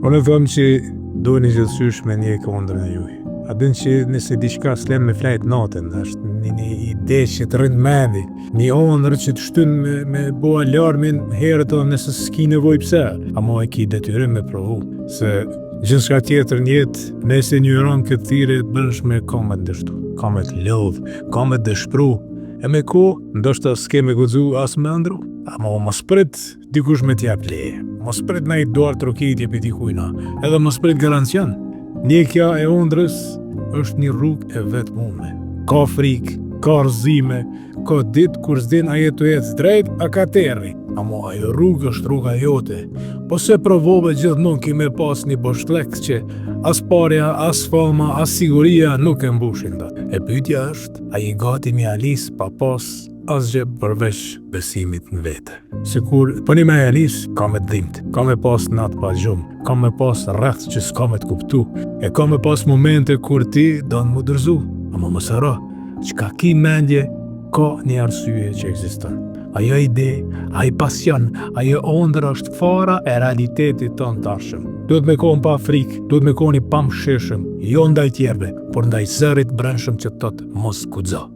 Unë thëmë që dojnë gjithësysh me një kondrën e juj. A din që nëse diçka s'lem me flajt natën, është një ide që të rëndë mendi, një ondrë që të shtyn me bo alarmin herët o nëse s'ki nevoj pse, ama e ki detyrim me provu, se gjithçka tjetër njetë, nëse një rëmë këtë thire të bënsh me ka me ndështu, ka me të lodhë, ka me dëshpru, e me ko, ndoshta s'ke me guxu as me ndru, ama mos prit dikush me t'jap leje, mos prit na i duar trokitje për dikujna, edhe mos prit garancion. Ndjekja e ondrës është një rrugë e vetmume. Ka frikë, ka rëzime, ka ditë kur s'din a jetu jetë drejt, a ka terri. Amo ajo rrugë është rruga jote. Po se provove gjithmonë kime pas një boshlek që as parja, as fama, as siguria nuk e mbushin dat. E pyetja është, a i gati mi alis pa pas asgjë përveç besimit në vete. Sikur, për një me alis, ka me dhimt, ka me pas natë pa gjumë, ka me pas rreth që s'ka me t'kuptu, e ka me pas momente kur ti do në më dërzu. Ama më sëra, qka ki mendje, ka një arsye që eksiston. Ajo ide, ajo pasion, ajo ondër është fara e realitetit të tashëm. Duhet me konë pa frikë, duhet me konë i pamsheshëm, jo ndaj tjerve, por ndaj zërit brendshëm që tëtë mos guxo.